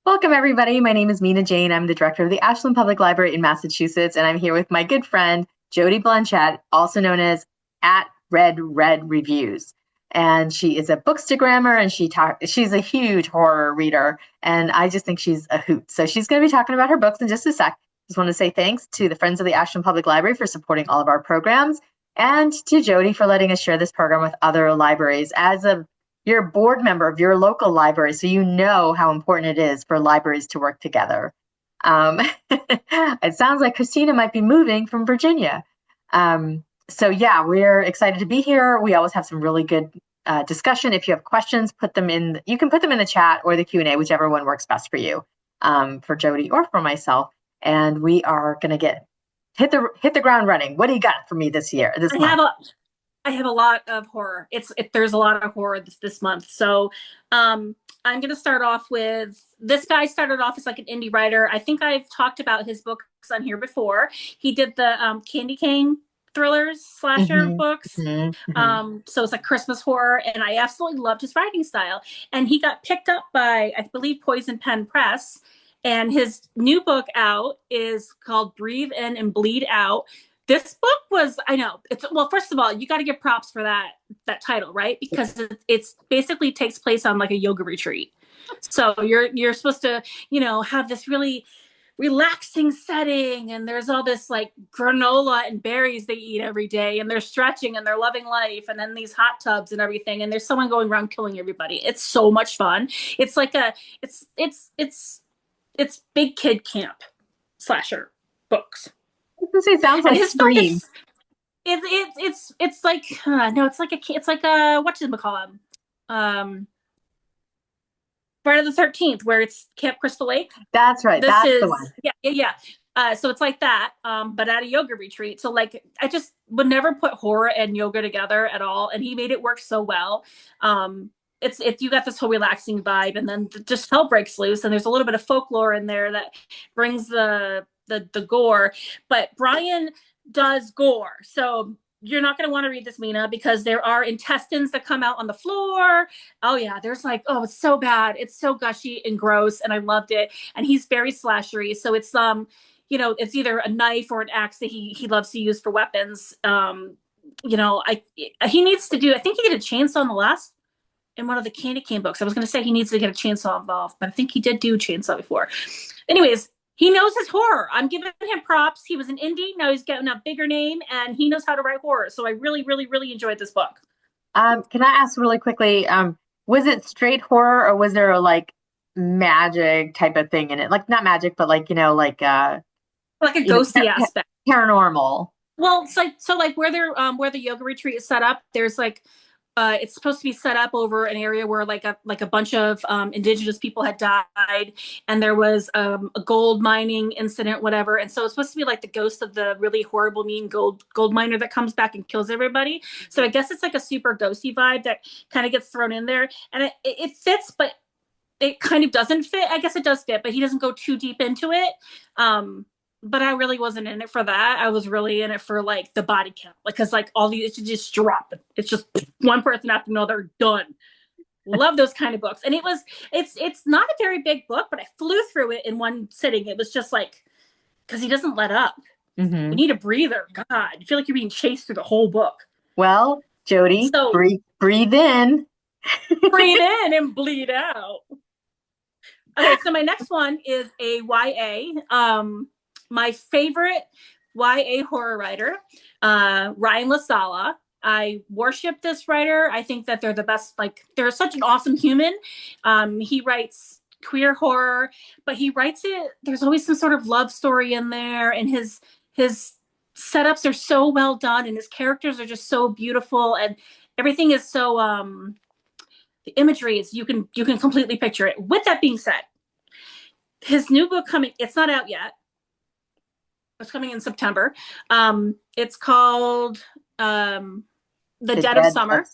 Welcome, everybody. My name is Mina Jane. I'm the director of the Ashland Public Library in Massachusetts, and I'm here with my good friend, Jody Blanchette, also known as at Red Red Reviews. And she is a bookstagrammer, and she's a huge horror reader, and I just think she's a hoot. So she's going to be talking about her books in just a sec. Just want to say thanks to the Friends of the Ashland Public Library for supporting all of our programs, and to Jody for letting us share this program with other libraries. You're a board member of your local library, so you know how important it is for libraries to work together. It sounds like Christina might be moving from Virginia. So yeah, we're excited to be here. We always have some really good discussion. If you have questions, you can put them in the chat or the Q&A, whichever one works best for you, for Jody or for myself. And we are going to hit the ground running. What do you got for me this month? I have a lot of horror. There's a lot of horror this month. So I'm going to start off with this guy. Started off as like an indie writer. I think I've talked about his books on here before. He did the candy cane thrillers, slasher books. So it's like Christmas horror, and I absolutely loved his writing style. And he got picked up by, I believe, Poison Pen Press. And his new book out is called Breathe In and Bleed Out. This book was, I know, well, first of all, you got to give props for that title, right? Because it's basically takes place on like a yoga retreat. So you're supposed to, have this really relaxing setting, and there's all this like granola and berries they eat every day, and they're stretching and they're loving life, and then these hot tubs and everything, and there's someone going around killing everybody. It's so much fun. It's like it's big kid camp slasher books. It sounds like Scream. It's like no, it's like a whatchamacallit, Friday the 13th, where it's Camp Crystal Lake. That's right. That's the one. Yeah. So it's like that, but at a yoga retreat. So like, I just would never put horror and yoga together at all, and he made it work so well. It's you got this whole relaxing vibe, and then just hell breaks loose, and there's a little bit of folklore in there that brings the gore. But Brian does gore, so you're not going to want to read this, Mina, because there are intestines that come out on the floor. Oh yeah, there's like, oh, it's so bad, it's so gushy and gross, and I loved it. And he's very slashery, so it's it's either a knife or an axe that he loves to use for weapons. He needs to do, I think he did a chainsaw in one of the candy cane books. I was going to say he needs to get a chainsaw involved, but I think he did do chainsaw before. Anyways, he knows his horror. I'm giving him props. He was an indie. Now he's getting a bigger name, and he knows how to write horror. So I really, really, really enjoyed this book. Can I ask really quickly, was it straight horror, or was there a like magic type of thing in it? Like not magic, but like, like a ghosty aspect. Paranormal. Well, it's like where the yoga retreat is set up, there's like it's supposed to be set up over an area where like a bunch of indigenous people had died, and there was a gold mining incident, whatever. And so it's supposed to be like the ghost of the really horrible, mean gold miner that comes back and kills everybody. So I guess it's like a super ghosty vibe that kind of gets thrown in there, and it fits, but it kind of doesn't fit. I guess it does fit, but he doesn't go too deep into it. But I really wasn't in it for that. I was really in it for like the body count, like, because like all these, it's just drop. It's just one person after another, done. Love those kind of books. And it's not a very big book, but I flew through it in one sitting. It was just like, because he doesn't let up. You need a breather. God, I feel like you're being chased through the whole book. Well, Jody, so, breathe in. Breathe in and bleed out. Okay, so my next one is a YA. My favorite YA horror writer, Ryan LaSala. I worship this writer. I think that they're the best. Like, they're such an awesome human. He writes queer horror, but he writes it, there's always some sort of love story in there, and his setups are so well done, and his characters are just so beautiful, and everything is so the imagery is, you can completely picture it. With that being said, his new book coming, it's not out yet. It's coming in September. It's called The Dead of Summer.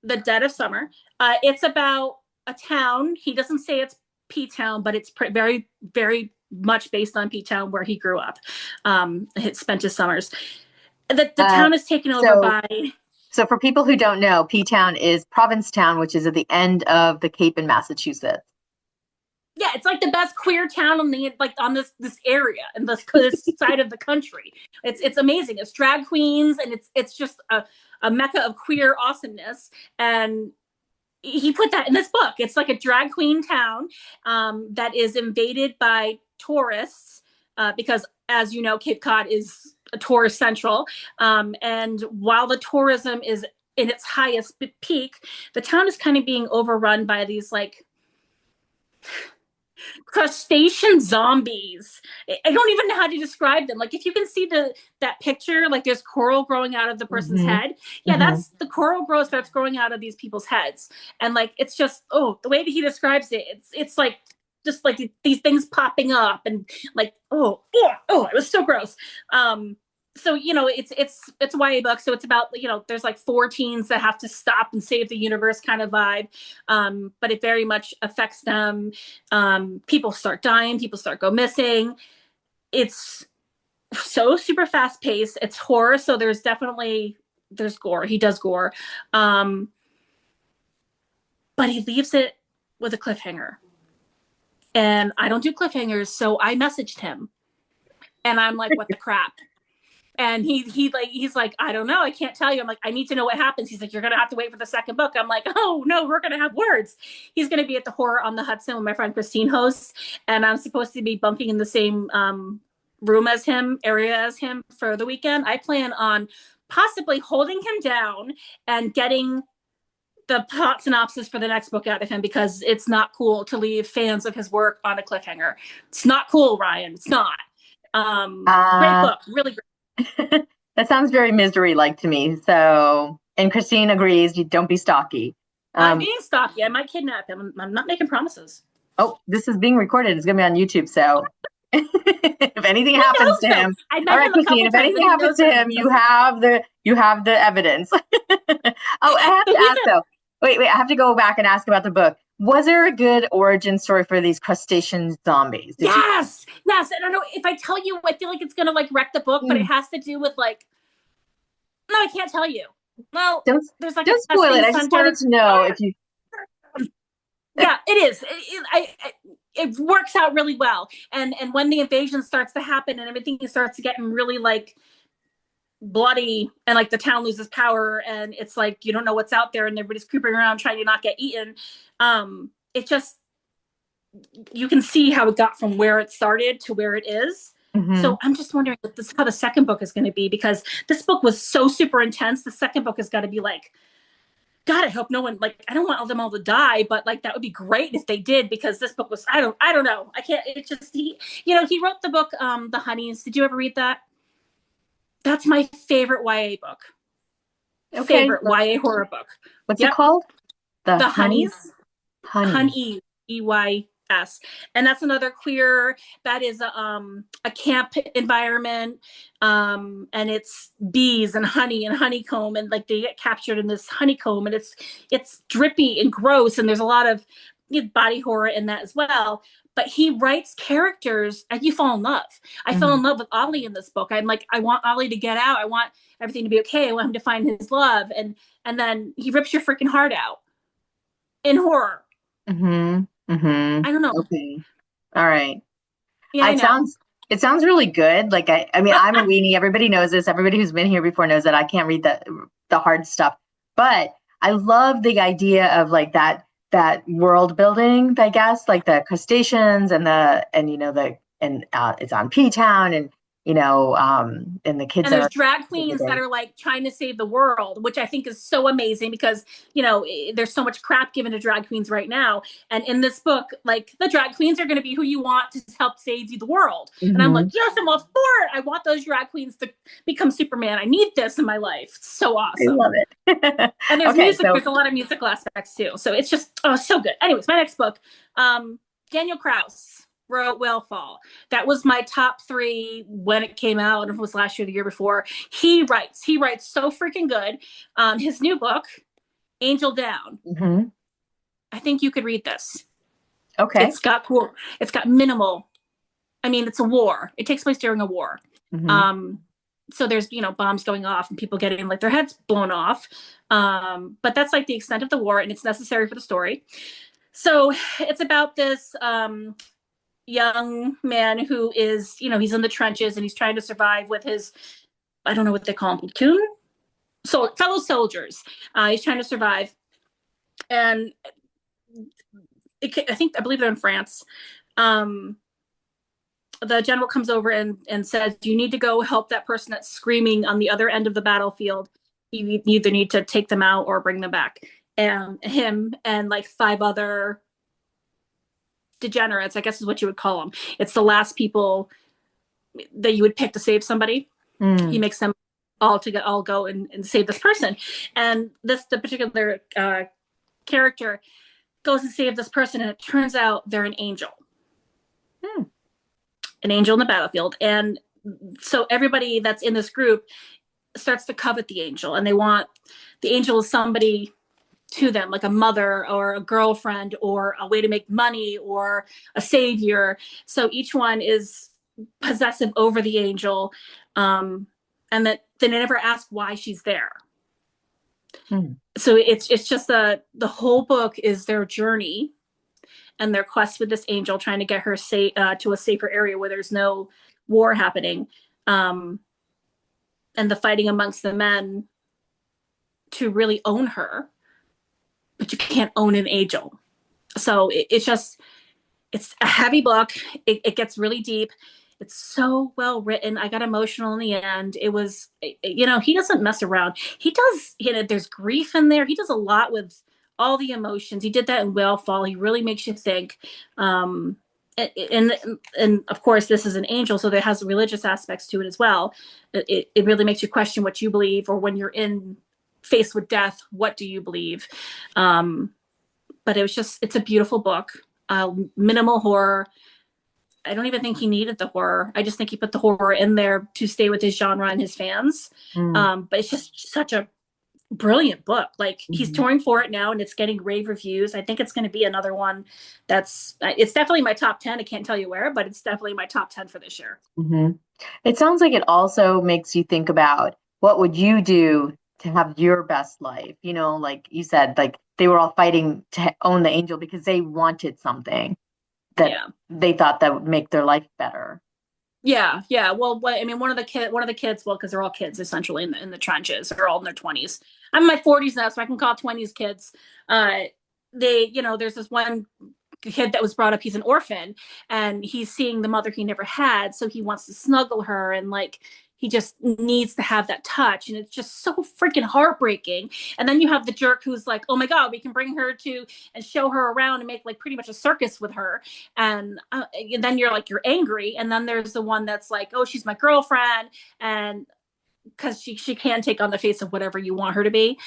The Dead of Summer. It's about a town. He doesn't say it's P-Town, but it's very, very much based on P-Town, where he grew up. He spent his summers. The town is taken over by... So for people who don't know, P-Town is Provincetown, which is at the end of the Cape in Massachusetts. Yeah, it's like the best queer town on the like on this area and this side of the country. It's amazing. It's drag queens and it's just a mecca of queer awesomeness. And he put that in this book. It's like a drag queen town that is invaded by tourists because, as you know, Cape Cod is a tourist central. And while the tourism is in its highest peak, the town is kind of being overrun by these like crustacean zombies. I don't even know how to describe them. Like if you can see that picture, like there's coral growing out of the person's Hmm. head. Yeah, Hmm. that's the coral growth that's growing out of these people's heads. And like it's just the way that he describes it, it's like just like these things popping up and like it was so gross. So it's a YA book, so it's about there's like four teens that have to stop and save the universe kind of vibe, but it very much affects them. People start dying, people start go missing. It's so super fast paced. It's horror, so there's gore. He does gore, um, but he leaves it with a cliffhanger. And I don't do cliffhangers, so I messaged him, and I'm like, "What the crap?" And he's like, I don't know, I can't tell you. I'm like, I need to know what happens. He's like, you're gonna have to wait for the second book. I'm like, oh no, we're gonna have words. He's gonna be at the Horror on the Hudson with my friend Christine hosts, and I'm supposed to be bunking in the same room as him, area as him for the weekend. I plan on possibly holding him down and getting the plot synopsis for the next book out of him, because it's not cool to leave fans of his work on a cliffhanger. It's not cool, Ryan. It's not. Great Uh, book, really great. that sounds very misery-like to me. So, and Christine agrees. You don't be stalky. I'm Um, being stalky. I might kidnap him. I'm not making promises. oh, this is being recorded. It's going to be on YouTube. So, if anything He happens knows to though. him, I all met right, him a Christine. couple If times anything and he happens knows to that I'm him, obsessive. you have the evidence. Oh, I have So to he's ask a though. Wait. I have to go back and ask about the book. Was there a good origin story for these crustacean zombies? Did you? yes. And I know if I tell you, I feel like it's gonna like wreck the book, but it Mm, has to do with like no, I can't tell you. Well, don't there's like a don't spoil it. testing I just wanted center. to know if you. Yeah, it is. It works out really well, and when the invasion starts to happen and everything starts getting really like bloody and like the town loses power and it's like you don't know what's out there and everybody's creeping around trying to not get eaten. It just you can see how it got from where it started to where it is. Hmm. So I'm just wondering if this how the second book is going to be, because this book was so super intense. The second book has got to be like, God, I hope no one like I don't want them all to die, but like that would be great if they did, because this book was I don't know. I can't it just he wrote the book The Honeys. Did you ever read that? That's my favorite YA book. Okay. Favorite YA horror book. What's it Yep. called? The The honey Honeys. honey. Honey, EYS. And that's another queer, that is a camp environment. And it's bees and honey and honeycomb, and like they get captured in this honeycomb, and it's drippy and gross, and there's a lot of body horror in that as well. But he writes characters and you fall in love. I fell Hmm. in love with Ollie in this book. I'm like, I want Ollie to get out. I want everything to be okay. I want him to find his love. And then he rips your freaking heart out in horror. Hmm. Hmm. I don't know. Okay. All right. Yeah, I know. It sounds really good. Like I mean, I'm a weenie. Everybody knows this. Everybody who's been here before knows that I can't read the hard stuff. But I love the idea of like that world building, I guess, like the crustaceans and it's on P Town and and the kids And there's are drag queens that are like trying to save the world, which I think is so amazing, because there's so much crap given to drag queens right now. And in this book, like the drag queens are going to be who you want to help save you the world. And I'm like, Hmm. yes, I'm all for it. I want those drag queens to become Superman. I need this in my life. It's so I love awesome. it. And there's Okay, music. so There's a lot of musical aspects too. So it's just so good. Anyways, my next book, Daniel Kraus wrote Whale Fall. That was my top three when it came out. And it was last year, the year before. He writes so freaking good. His new book, Angel Down. mhm. I think you could read this. Okay. It's got minimal. I mean, it's a war. It takes place during a war. Hmm. Um, so there's bombs going off and people getting like their heads blown off. But that's like the extent of the war, and it's necessary for the story. So it's about this young man who is, he's in the trenches and he's trying to survive with his, I don't know what they call him, platoon? So fellow soldiers. He's trying to survive. And I believe they're in France. Um, the general comes over and says, you need to go help that person that's screaming on the other end of the battlefield. You either need to take them out or bring them back. And him and like 5 other degenerates, I guess is what you would call them. It's the last people that you would pick to save somebody. He makes them all go and save this person. And the particular character goes and saves this person, and it turns out they're an angel. An angel in the battlefield. And so everybody that's in this group starts to covet the angel, and they want the angel is somebody to them, like a mother or a girlfriend or a way to make money or a savior. So each one is possessive over the angel, and that they never ask why she's there. So it's just the whole book is their journey and their quest with this angel, trying to get her to a safer area where there's no war happening, and the fighting amongst the men to really own her, but you can't own an angel. So it's a heavy book. It gets really deep. It's so well written. I got emotional in the end. It was, he doesn't mess around. He does, there's grief in there. He does a lot with all the emotions. He did that in Whale Fall. He really makes you think. And of course, this is an angel, so there has religious aspects to it as well. It really makes you question what you believe, or when you're faced with death, what do you believe? But it's a beautiful book. Minimal horror. I don't even think he needed the horror. I just think he put the horror in there to stay with his genre and his fans. But it's just such a brilliant book. Like, he's touring for it now, and it's getting rave reviews. I think it's going to be another one it's definitely my top 10. I can't tell you where, but it's definitely my top 10 for this year. It sounds like it also makes you think about what would you do to have your best life. Like you said, like they were all fighting to own the angel because they wanted something that they thought that would make their life better. Yeah. Well, one of the kids, well, because they're all kids essentially in the trenches. They're all in their 20s. I'm in my 40s now, so I can call 20s kids. There's this one kid that was brought up. He's an orphan, and he's seeing the mother he never had, so he wants to snuggle her, and like he just needs to have that touch, and it's just so freaking heartbreaking. And then you have the jerk who's like, oh my god, we can bring her to and show her around and make like pretty much a circus with her. And then you're angry. And then there's the one that's like, oh, she's my girlfriend, and because she can take on the face of whatever you want her to be.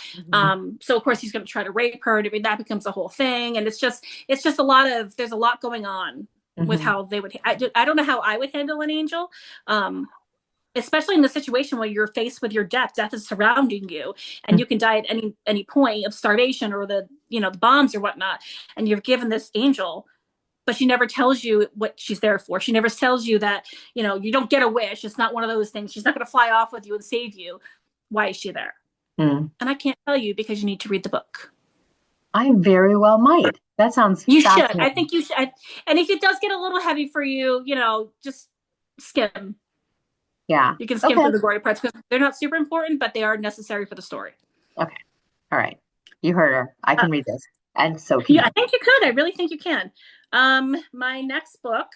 So of course he's going to try to rape her. That becomes a whole thing, and it's just there's a lot going on with how they would. I don't know how I would handle an angel, especially in the situation where you're faced with your death. Death is surrounding you, and you can die at any point of starvation or the bombs or whatnot, and you're given this angel. But she never tells you what she's there for. She never tells you that, you don't get a wish. It's not one of those things. She's not going to fly off with you and save you. Why is she there? And I can't tell you because you need to read the book. I very well might. That sounds You should. I think you should. And if it does get a little heavy for you, just skim. Yeah. You can skim through the gory parts because they're not super important, but they are necessary for the story. Okay. All right. You heard her. I can read this. And so can you. I think you could. I really think you can. My next book,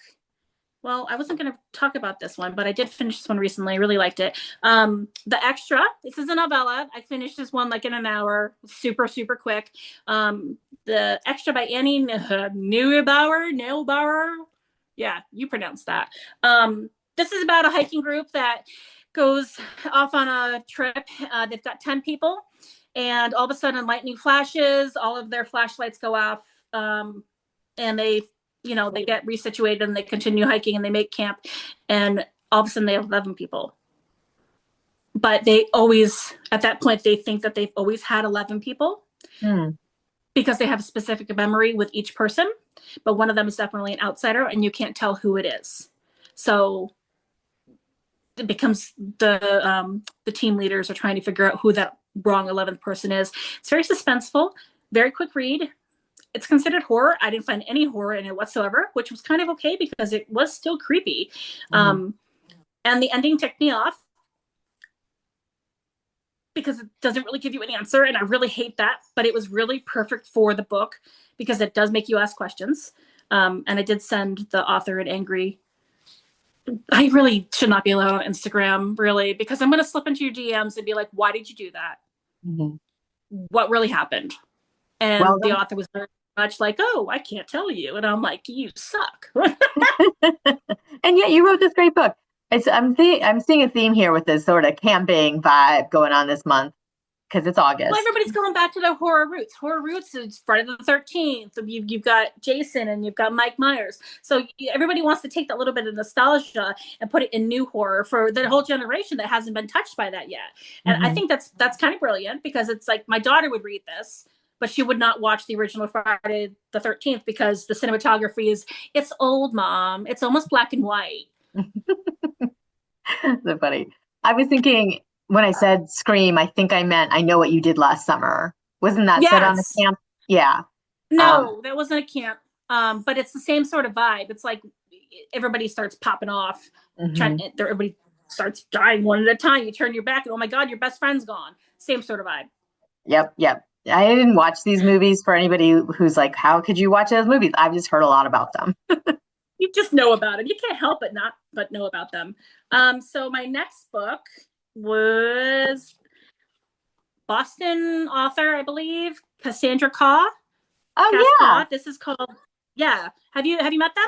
well, I wasn't going to talk about this one, but I did finish this one recently. I really liked it. The Extra. This is a novella. I finished this one like in an hour. Super, super quick. The Extra by Annie Neubauer. Yeah, you pronounce that. This is about a hiking group that goes off on a trip. They've got 10 people, and all of a sudden lightning flashes. All of their flashlights go off. And they get resituated, and they continue hiking, and they make camp, and all of a sudden they have 11 people. But they always, at that point, they think that they've always had 11 people because they have a specific memory with each person. But one of them is definitely an outsider, and you can't tell who it is. So it becomes the team leaders are trying to figure out who that wrong 11th person is. It's very suspenseful, very quick read. it's considered horror. I didn't find any horror in it whatsoever, which was kind of okay because it was still creepy. Mhm. And the ending ticked me off because it doesn't really give you an answer, and I really hate that. But it was really perfect for the book because it does make you ask questions. And I did send the author an angry. I really should not be allowed on Instagram, really, because I'm going to slip into your DMs and be like, "Why did you do that? Mhm. What really happened?" Well And the author was very much like, "Oh, I can't tell you," and I'm like, "You suck." then, and yet you wrote this great book. I'm seeing a theme here with this sort of camping vibe going on this month because it's Well, August. everybody's going back to their horror roots. Horror roots is Friday the 13th. You've got Jason and you've got Mike Myers. So everybody wants to take that little bit of nostalgia and put it in new horror for the whole generation that hasn't been touched by that yet. And I Hmm. think that's kind of brilliant because it's like my daughter would read this, but she would not watch the original Friday the 13th because the cinematography is, it's old, mom. It's almost black and white. So funny. I was thinking when I said Scream, I think I meant I Know What You Did Last Summer. Wasn't that set on a Yes. camp? Yeah. Um, No, that wasn't a camp. But it's the same sort of vibe. It's like everybody starts popping off, mhm. everybody starts dying one at a time. You turn your back, and oh my god, your best friend's gone. Same sort of vibe. Yep, yep. I didn't watch these movies for anybody who's like, how could you watch those movies? I've just heard a lot about them. You just know about it. You can't help but not but know about them. So my next book was Boston author, I believe, Cassandra Caw. Cass Oh yeah, Caw. This is called. Yeah. Have you met them?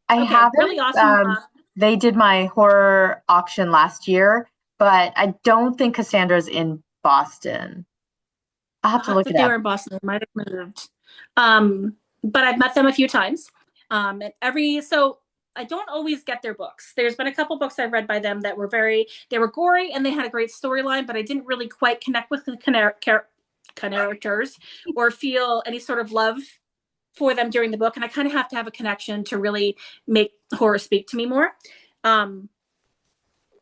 I Okay, haven't. really awesome. They did my horror auction last year, but I don't think Cassandra's in Boston. I'll have to I look it thought they up. were in Boston. They might have moved. But I've met them a few times. And so I don't always get their books. There's been a couple books I've read by them that were they were gory and they had a great storyline, but I didn't really quite connect with the characters or feel any sort of love for them during the book. And I kind of have to have a connection to really make horror speak to me more. Um,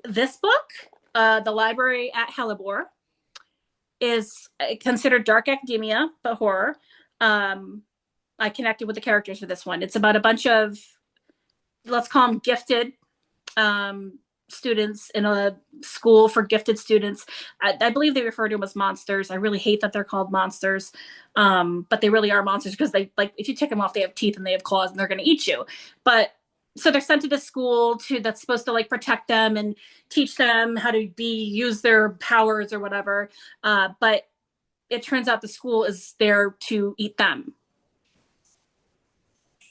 this book, The Library at Hellebore, is considered dark academia, but horror. Um, I connected with the characters for this one. It's about a bunch of, let's call them gifted students in a school for gifted students. I believe they refer to them as monsters. I really hate that they're called monsters, but they really are monsters because they, like, if you take them off, they have teeth and they have claws and they're going to eat you. But so they're sent to this school that's supposed to like protect them and teach them how to use their powers or whatever. But it turns out the school is there to eat them.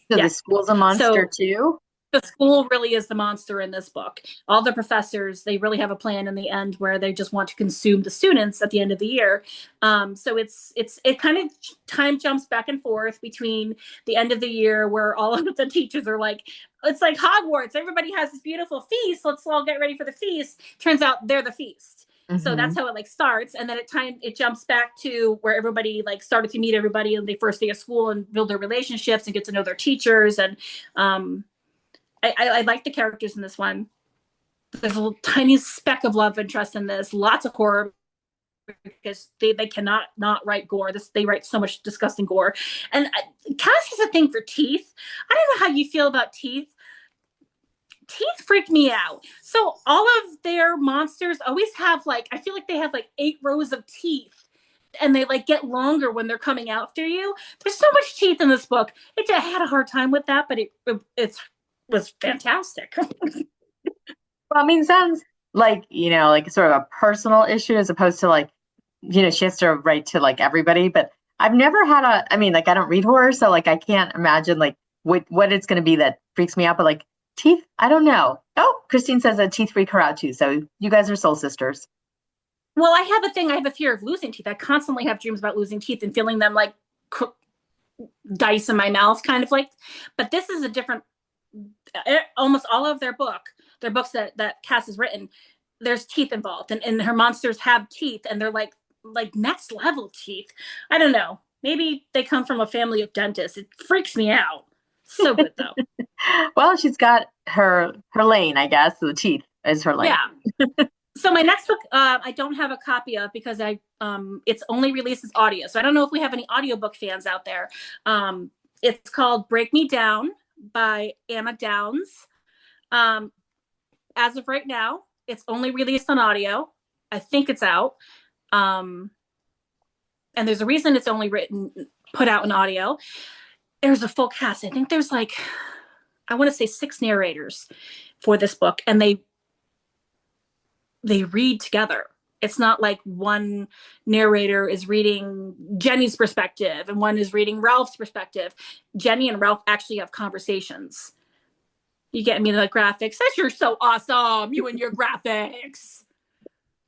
So the Yeah. school's a monster So too? the school really is the monster in this book. All the professors, they really have a plan in the end where they just want to consume the students at the end of the year. So it kind of time jumps back and forth between the end of the year where all of the teachers are like, it's like Hogwarts. Everybody has this beautiful feast. Let's all get ready for the feast. Turns out they're the feast. So that's Hmm. how it like starts, and then it jumps back to where everybody like started to meet everybody on the first day of school and build their relationships and get to know their teachers. And um, I like the characters in this one. There's a little tiny speck of love interest in this. Lots of horror because they cannot not write gore. They write so much disgusting gore. And Cass has a thing for teeth. I don't know how you feel about teeth. Teeth freak me out. So all of their monsters always have like, I feel like they have like 8 rows of teeth. And they like get longer when they're coming after you. There's so much teeth in this book. I had a hard time with that, but it was fantastic. Well, I mean, sounds like, like sort of a personal issue as opposed to like, she has to write to like everybody. But I've never had I mean, like I don't read horror, so like I can't imagine like what it's going to be that freaks me out. But like teeth, I don't know. Oh, Christine says that teeth freak her out too. So you guys are soul sisters. Well, I have a thing. I have a fear of losing teeth. I constantly have dreams about losing teeth and feeling them like dice in my mouth, kind of like. But this is a different. Almost all of their books that Cass has written, there's teeth involved, and her monsters have teeth, and they're like next level teeth. I don't know. Maybe they come from a family of dentists. It freaks me out. So good though. Well, she's got her lane, I guess. The teeth is her lane. Yeah. So my next book, I don't have a copy of because it's only released as audio. So I don't know if we have any audiobook fans out there. It's called Break Me Down by Anna Downs. As of right now, it's only released on audio. I think it's out. And there's a reason it's only put out in audio. There's a full cast. I think there's like, I want to say 6 narrators for this book, and they read together. It's not like one narrator is reading Jenny's perspective and one is reading Ralph's perspective. Jenny and Ralph actually have conversations. You get me the graphics. That's you're so awesome. You and your graphics.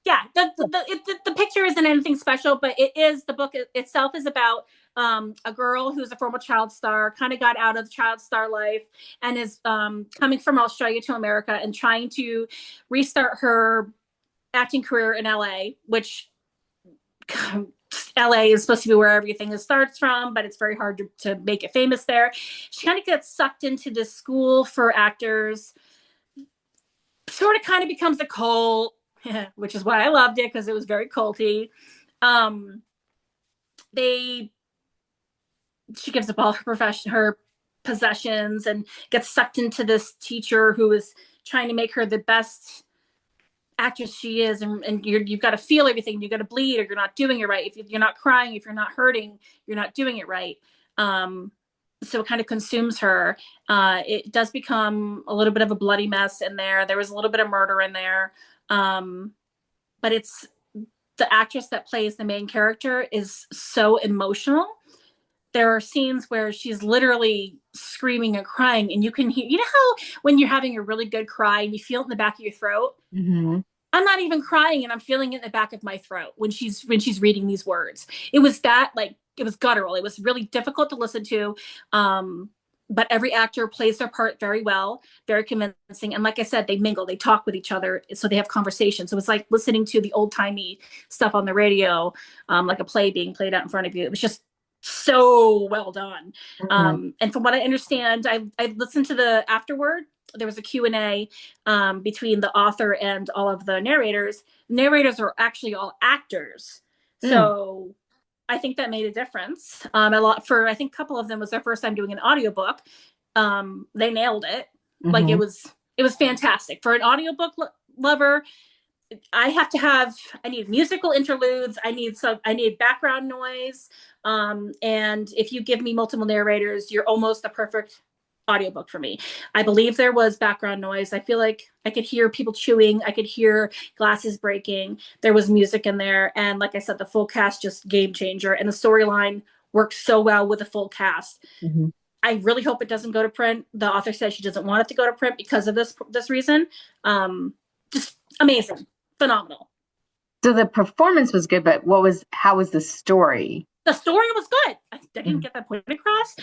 Yeah, the picture isn't anything special, but it is, the book itself is about a girl who's a former child star, kind of got out of the child star life, and is coming from Australia to America and trying to restart her acting career in LA, which LA is supposed to be where everything starts from, but it's very hard to make it famous there. She kind of gets sucked into this school for actors, sort of kind of becomes a cult, which is why I loved it, because it was very culty. She gives up all her possessions and gets sucked into this teacher who is trying to make her the best actress she is, and you've got to feel everything. You've got to bleed, or you're not doing it right. If you're not crying, if you're not hurting, you're not doing it right. So it kind of consumes her. It does become a little bit of a bloody mess in there. There was a little bit of murder in there. But it's the actress that plays the main character is so emotional. There are scenes where she's literally screaming and crying, and you can hear, you know how when you're having a really good cry and you feel it in the back of your throat? Mm-hmm. I'm not even crying, and I'm feeling it in the back of my throat when she's reading these words. It was that, like, it was guttural. It was really difficult to listen to. But every actor plays their part very well, very convincing. And like I said, they mingle, they talk with each other, so they have conversations. So it's like listening to the old timey stuff on the radio, like a play being played out in front of you. It was just so well done. Mm-hmm. And from what I understand, I listened to the afterward. There was a Q&A between the author and all of the narrators. Narrators are actually all actors. So I think that made a difference. A lot for, I think a couple of them was their first time doing an audiobook. They nailed it. Mm-hmm. Like it was fantastic. For an audiobook lover, I need musical interludes. I need background noise. And if you give me multiple narrators, you're almost the perfect audiobook for me. I believe there was background noise. I feel like I could hear people chewing. I could hear glasses breaking. There was music in there. And like I said, the full cast, just game changer. And the storyline works so well with the full cast. Mm-hmm. I really hope it doesn't go to print. The author says she doesn't want it to go to print because of this reason. Just amazing. Phenomenal. So the performance was good, but how was the story? The story was good. I didn't get that point across.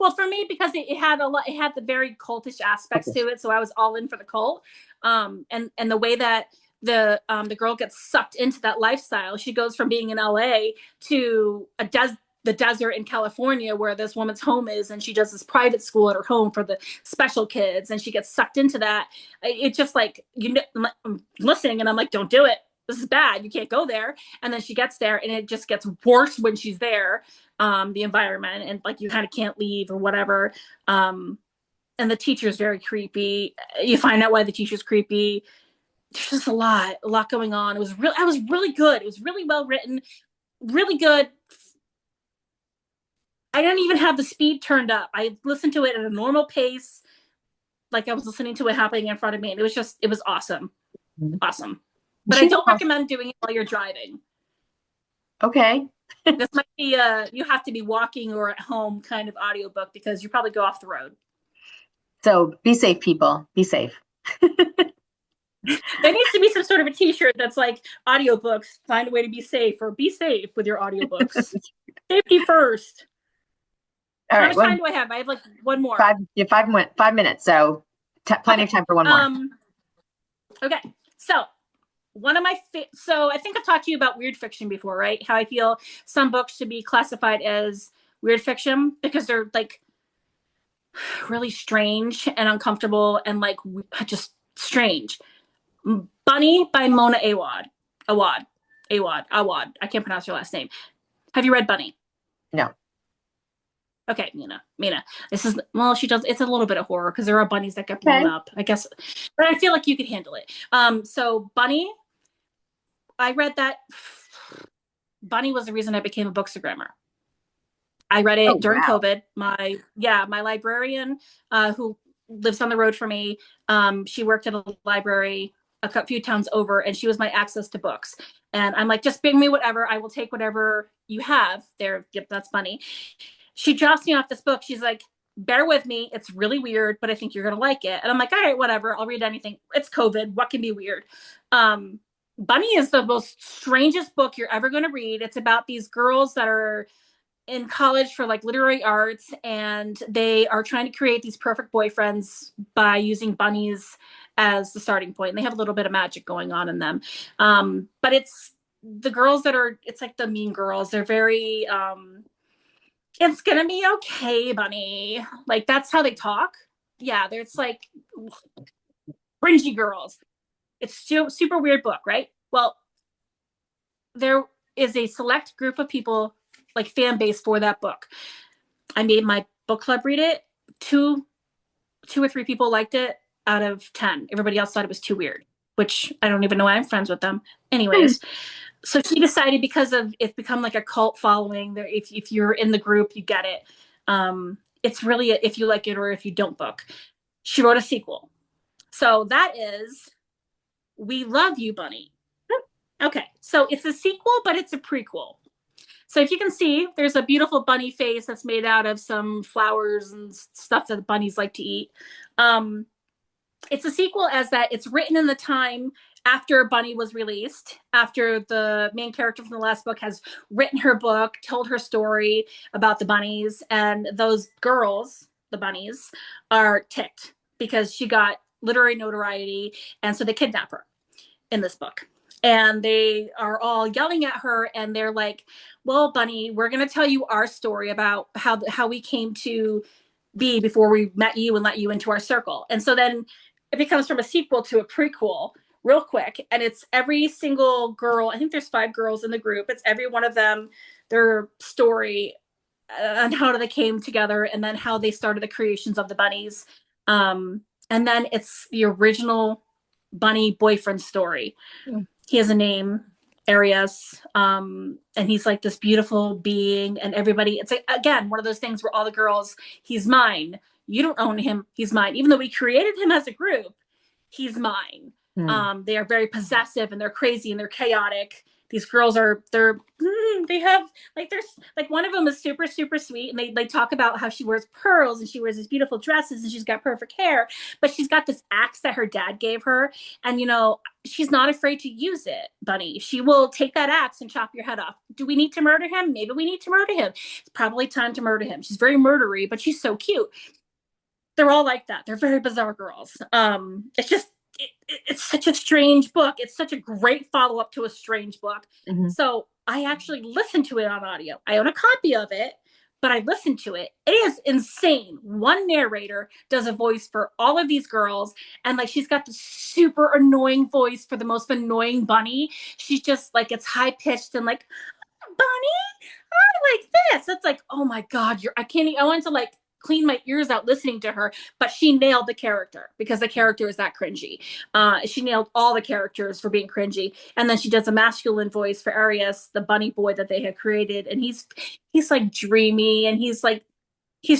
Well, for me, because it had the very cultish aspects to it, so I was all in for the cult. And the way that the girl gets sucked into that lifestyle, she goes from being in LA to the desert in California where this woman's home is, and she does this private school at her home for the special kids, and she gets sucked into that. It's just like, I'm listening and I'm like, don't do it. This is bad. You can't go there. And then she gets there and it just gets worse when she's there, the environment, and like you kind of can't leave or whatever. And the teacher's very creepy. You find out why the teacher's creepy. There's just a lot going on. I was really good. It was really well written, really good. I didn't even have the speed turned up. I listened to it at a normal pace, like I was listening to it happening in front of me. And it was awesome. Mm-hmm. Awesome. But I don't recommend doing it while you're driving. Okay. This might be you have to be walking or at home kind of audiobook, because you probably go off the road. So be safe, people. Be safe. There needs to be some sort of a t-shirt that's like, audiobooks, find a way to be safe, or be safe with your audiobooks. Safety first. All right. How much time do I have? I have like one more. 5 minutes. So plenty of time for one more. Okay. So one of my so I think I've talked to you about weird fiction before, right? How I feel some books should be classified as weird fiction because they're like really strange and uncomfortable and like just strange. Bunny by Mona Awad. Awad. I can't pronounce her last name. Have you read Bunny? No. Okay, Mina. This is, well, she does. It's a little bit of horror because there are bunnies that get blown Okay. up, I guess, but I feel like you could handle it. So Bunny, I read that. Bunny was the reason I became a bookstagrammer. I read Oh, it during wow. COVID. My librarian, who lives on the road for me, she worked at a library a few towns over, and she was my access to books. And I'm like, just bring me whatever. I will take whatever you have. There, yep, that's Bunny. She drops me off this book. She's like, bear with me. It's really weird, but I think you're gonna like it. And I'm like, all right, whatever. I'll read anything. It's COVID. What can be weird? Um, Bunny is the most strangest book you're ever going to read. It's about these girls that are in college for like literary arts, and they are trying to create these perfect boyfriends by using bunnies as the starting point. And they have a little bit of magic going on in them. But it's the girls that are, it's like the mean girls. They're very, it's gonna be okay, bunny. Like that's how they talk. Yeah, there's like cringy girls. It's super weird book, right? Well, there is a select group of people, like fan base for that book. I made my book club read it. Two or three people liked it out of 10. Everybody else thought it was too weird, which I don't even know why I'm friends with them. Anyways, so she decided, because of it's become like a cult following there, if you're in the group, you get it. It's really a, if you like it or if you don't book. She wrote a sequel. So that is We Love You, Bunny. Okay, so it's a sequel, but it's a prequel. So if you can see, there's a beautiful bunny face that's made out of some flowers and stuff that bunnies like to eat. Um, it's a sequel as that it's written in the time after Bunny was released, after the main character from the last book has written her book, told her story about the bunnies, and those girls, the bunnies, are ticked because she got literary notoriety, and so they kidnap her in this book. And they are all yelling at her, and they're like, well, Bunny, we're going to tell you our story about how we came to be before we met you and let you into our circle. And so then it becomes from a sequel to a prequel real quick. And it's every single girl. I think there's 5 girls in the group. It's every one of them, their story and how they came together, and then how they started the creations of the bunnies. And then it's the original bunny boyfriend story. Mm. He has a name, Arias, and he's like this beautiful being, and everybody, it's like, again, one of those things where all the girls, he's mine, you don't own him, he's mine, even though we created him as a group, he's mine. Mm. They are very possessive, and they're crazy, and they're chaotic. These girls are, they have like, there's like, one of them is super sweet, and they talk about how she wears pearls and she wears these beautiful dresses and she's got perfect hair, but she's got this axe that her dad gave her, and she's not afraid to use it, Bunny. She will take that axe and chop your head off. Do we need to murder him? Maybe we need to murder him. It's probably time to murder him. She's very murdery, but she's so cute. They're all like that. They're very bizarre girls. It's just, it's such a strange book. It's such a great follow up to a strange book. Mm-hmm. So I actually listened to it on audio. I own a copy of it, but I listened to it. It is insane. One narrator does a voice for all of these girls, and like she's got the super annoying voice for the most annoying bunny. She's just like, it's high pitched and like, bunny, I like this. It's like, oh my god, I can't. I want to like clean my ears out listening to her, but she nailed the character because the character is that cringy. She nailed all the characters for being cringy, and then she does a masculine voice for Arias, the bunny boy that they had created, and he's like dreamy, and he's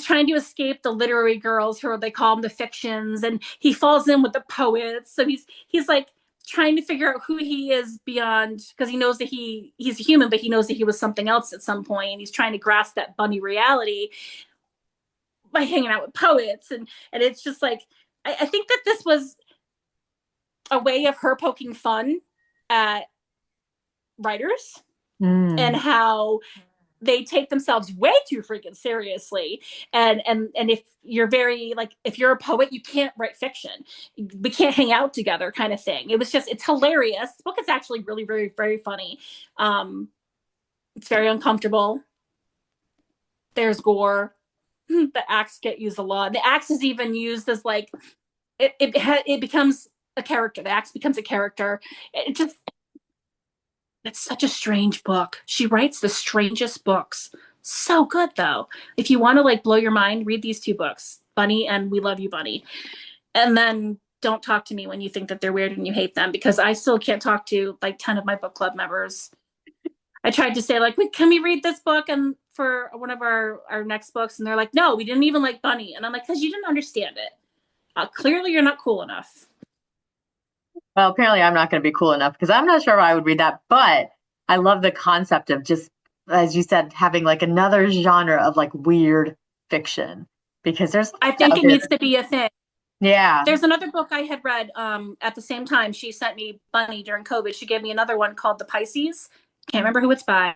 trying to escape the literary girls who are, they call them the fictions, and he falls in with the poets. So he's like trying to figure out who he is beyond, because he knows that he's a human, but he knows that he was something else at some point, and he's trying to grasp that bunny reality by hanging out with poets. And it's just like, I think that this was a way of her poking fun at writers and Mm. how they take themselves way too freaking seriously. And if you're very like, if you're a poet, you can't write fiction, we can't hang out together, kind of thing. It's hilarious. The book is actually really very funny. It's very uncomfortable. There's gore. The axe get used a lot. The axe is even used as like, it becomes a character. The axe becomes a character. It just, It's such a strange book. She writes the strangest books. So good though. If you want to like blow your mind, read these two books, Bunny and We Love You, Bunny. And then don't talk to me when you think that they're weird and you hate them, because I still can't talk to like 10 of my book club members. I tried to say like, can we read this book and for one of our next books? And they're like, no, we didn't even like Bunny. And I'm like, because you didn't understand it. Clearly you're not cool enough. Well, apparently I'm not going to be cool enough because I'm not sure if I would read that, but I love the concept of just, as you said, having like another genre of like weird fiction because there's I think out it there. needs to be a thing. Yeah. There's another book I had read at the same time. She sent me Bunny during COVID. She gave me another one called The Pisces. Can't remember who it's by.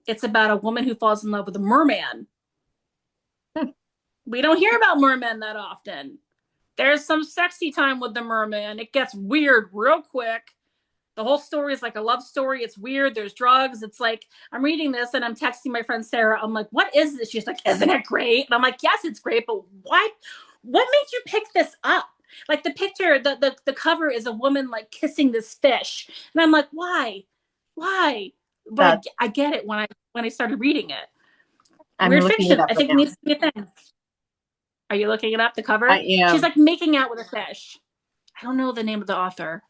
It's about a woman who falls in love with a merman. We don't hear about mermen that often. There's some sexy time with the merman. It gets weird real quick. The whole story is like a love story. It's weird. There's drugs. It's like, I'm reading this and I'm texting my friend Sarah. I'm like, what is this? She's like, isn't it great? And I'm like, yes, it's great. But why? What made you pick this up? Like the picture, the cover is a woman like kissing this fish. And I'm like, why? Why? But I get it when I started reading it. I'm Weird looking it fiction. up I right think it now. needs to be a thing. Are you looking it up, the I cover? She's am. like making out with a fish. I don't know the name of the author.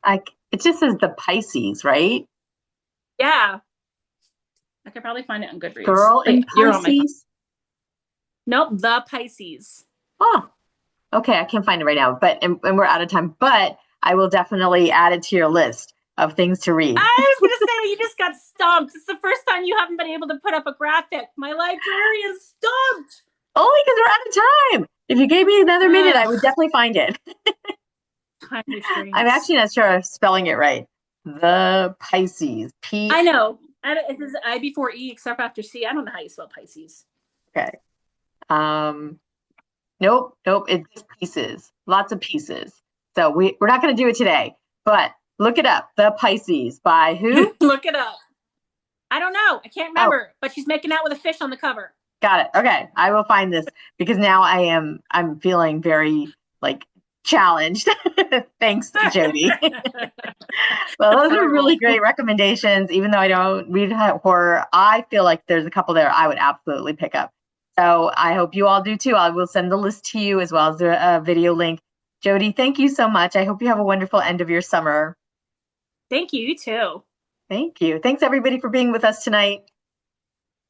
It just says The Pisces, right? Yeah. I could probably find it on Goodreads. Girl in You're on my phone. Pisces. Nope, The Pisces. Oh, okay. I can't find it right now, but and we're out of time. But I will definitely add it to your list of things to read. I was gonna say you just got stumped. It's the first time you haven't been able to put up a graphic. My librarian's stumped. Only because we're out of time. If you gave me another minute, I would definitely find it. Time restraints. I'm actually not sure I'm spelling it right. The Pisces. P. I know. It is I before E except after C. I don't know how you spell Pisces. Okay. Nope. It's just pieces. Lots of pieces. So we're not going to do it today, but look it up. The Pisces by who? Look it up. I don't know. I can't remember, but she's making out with a fish on the cover. Got it. Okay. I will find this because now I'm feeling very like challenged. Thanks, Jody. Well, those are really great recommendations. Even though I don't read horror, I feel like there's a couple there I would absolutely pick up. So I hope you all do too. I will send the list to you as well as a video link. Jody, thank you so much. I hope you have a wonderful end of your summer. Thank you. You too. Thank you. Thanks everybody for being with us tonight.